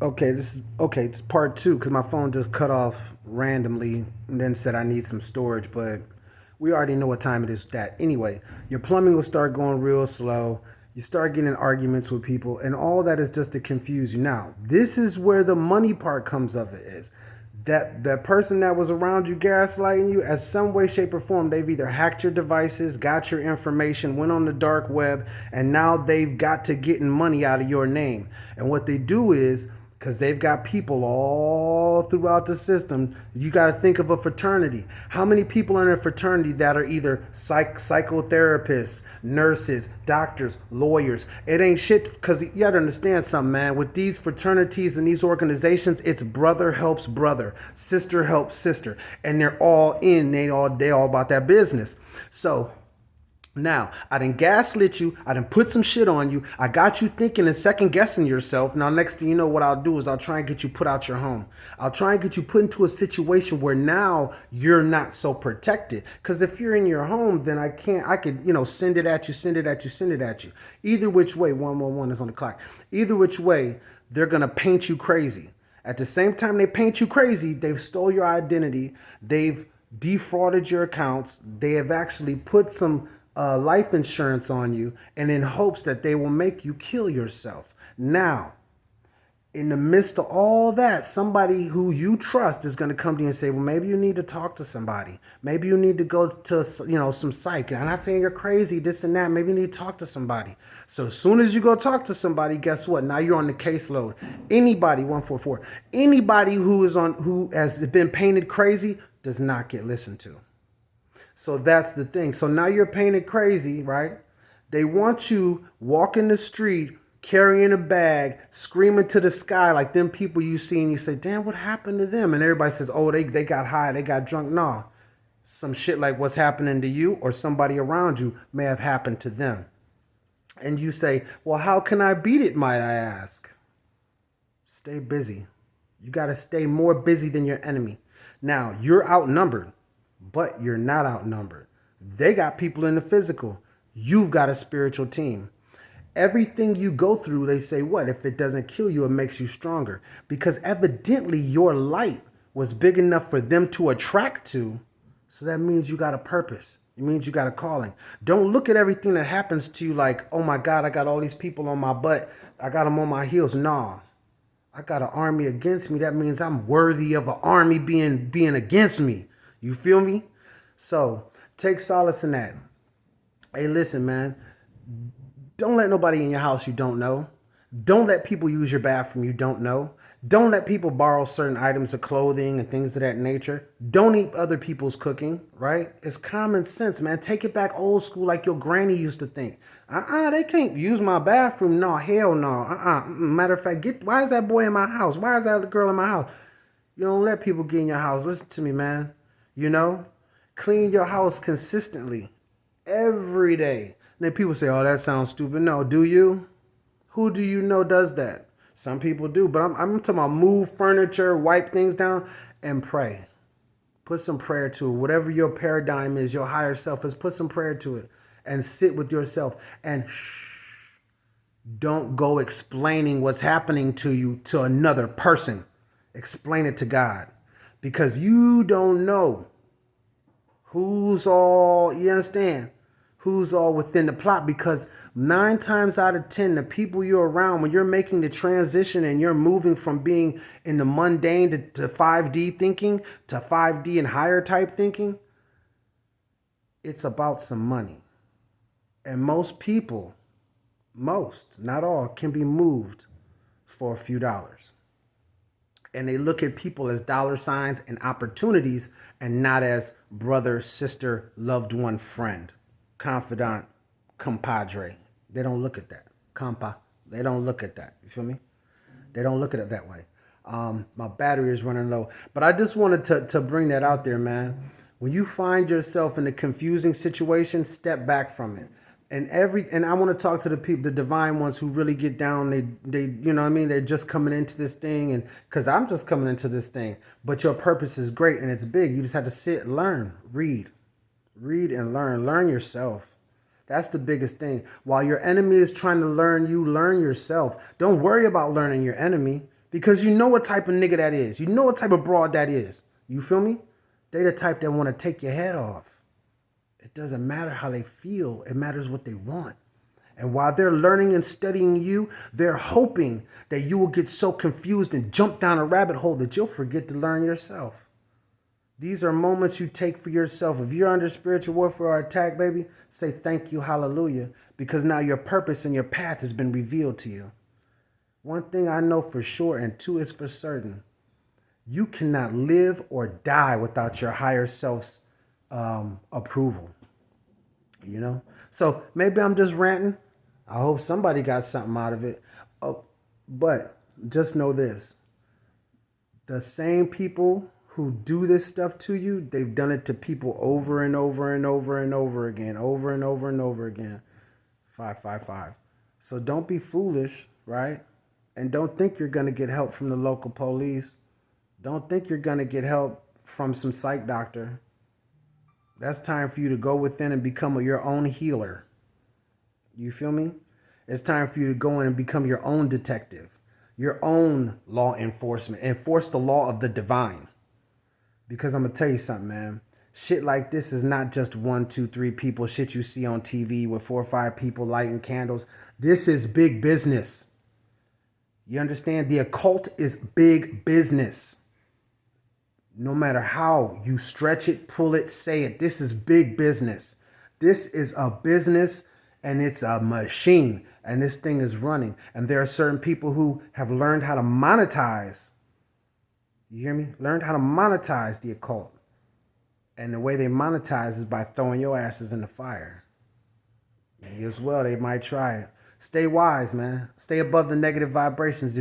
Okay, this is part two because my phone just cut off randomly and then said I need some storage, but we already know what time it is. That anyway, your plumbing will start going real slow. You start getting in arguments with people, and all that is just to confuse you. Now, this is where the money part comes of it is that person that was around you gaslighting you as some way shape or form, they've either hacked your devices, got your information, went on the dark web, and now they've got to getting money out of your name. And what they do is, because they've got people all throughout the system, you got to think of a fraternity. How many people are in a fraternity that are either psychotherapists, nurses, doctors, lawyers? It ain't shit, because you got to understand something, man. With these fraternities and these organizations, it's brother helps brother, sister helps sister, and they're all in. They all about that business. So now, I done gaslit you. I done put some shit on you. I got you thinking and second guessing yourself. Now, next thing you know, what I'll do is I'll try and get you put out your home. I'll try and get you put into a situation where now you're not so protected. Because if you're in your home, then I could, send it at you, send it at you, send it at you. Either which way, 111 is on the clock. Either which way, they're going to paint you crazy. At the same time they paint you crazy, they've stole your identity. They've defrauded your accounts. They have actually put some life insurance on you, and in hopes that they will make you kill yourself. Now, in the midst of all that, somebody who you trust is going to come to you and say, well, maybe you need to talk to somebody. Maybe you need to go to, some psych. I'm not saying you're crazy, this and that. Maybe you need to talk to somebody. So as soon as you go talk to somebody, guess what? Now you're on the caseload. Anybody, 144, anybody who has been painted crazy does not get listened to. So that's the thing. So now you're painted crazy, right? They want you walking the street, carrying a bag, screaming to the sky like them people you see and you say, damn, what happened to them? And everybody says, oh, they got high, they got drunk. No, some shit like what's happening to you or somebody around you may have happened to them. And you say, well, how can I beat it, might I ask? Stay busy. You got to stay more busy than your enemy. Now, you're outnumbered, but you're not outnumbered. They got people in the physical. You've got a spiritual team. Everything you go through, they say, what? If it doesn't kill you, it makes you stronger. Because evidently your light was big enough for them to attract to. So that means you got a purpose. It means you got a calling. Don't look at everything that happens to you like, oh my God, I got all these people on my butt. I got them on my heels. Nah, I got an army against me. That means I'm worthy of an army being against me. You feel me? So take solace in that. Hey, listen, man. Don't let nobody in your house you don't know. Don't let people use your bathroom you don't know. Don't let people borrow certain items of clothing and things of that nature. Don't eat other people's cooking, right? It's common sense, man. Take it back old school like your granny used to think. They can't use my bathroom. No, hell no. Matter of fact, why is that boy in my house? Why is that girl in my house? You don't let people get in your house. Listen to me, man. You know? Clean your house consistently every day. And then people say, oh, that sounds stupid. No, do you? Who do you know does that? Some people do, but I'm talking about move furniture, wipe things down, and pray. Put some prayer to it. Whatever your paradigm is, your higher self is, put some prayer to it. And sit with yourself. And don't go explaining what's happening to you to another person. Explain it to God. Because you don't know who's all, you understand? Who's all within the plot, because 9 times out of 10, the people you're around, when you're making the transition and you're moving from being in the mundane to 5D thinking, to 5D and higher type thinking, it's about some money. And most people, not all, can be moved for a few dollars. And they look at people as dollar signs and opportunities and not as brother, sister, loved one, friend, confidant, compadre. They don't look at that. Compa. They don't look at that. You feel me? They don't look at it that way. My battery is running low. But I just wanted to bring that out there, man. When you find yourself in a confusing situation, step back from it. And I want to talk to the people, the divine ones who really get down. They you know what I mean? They're just coming into this thing, and because I'm just coming into this thing. But your purpose is great and it's big. You just have to sit, learn, read and learn. Learn yourself. That's the biggest thing. While your enemy is trying to learn you, learn yourself. Don't worry about learning your enemy, Because you know what type of nigga that is. You know what type of broad that is. You feel me? They the type that want to take your head off. It doesn't matter how they feel. It matters what they want. And while they're learning and studying you, they're hoping that you will get so confused and jump down a rabbit hole that you'll forget to learn yourself. These are moments you take for yourself. If you're under spiritual warfare or attack, baby, say thank you, hallelujah, because now your purpose and your path has been revealed to you. One thing I know for sure, and two is for certain, you cannot live or die without your higher self's approval. You know? So maybe I'm just ranting. I hope somebody got something out of it. But just know this. The same people who do this stuff to you, they've done it to people over and over and over and over again. Over and over and over again. 555. So don't be foolish, right? And don't think you're going to get help from the local police. Don't think you're going to get help from some psych doctor. That's time for you to go within and become your own healer. You feel me? It's time for you to go in and become your own detective, your own law enforcement. Enforce the law of the divine. Because I'm going to tell you something, man. Shit like this is not just 1, 2, 3 people. Shit you see on TV with 4 or 5 people lighting candles. This is big business. You understand? The occult is big business. No matter how you stretch it, pull it, say it, this is big business. This is a business and it's a machine and this thing is running. And there are certain people who have learned how to monetize. You hear me? Learned how to monetize the occult. And the way they monetize is by throwing your asses in the fire. Me as well, they might try it. Stay wise, man. Stay above the negative vibrations.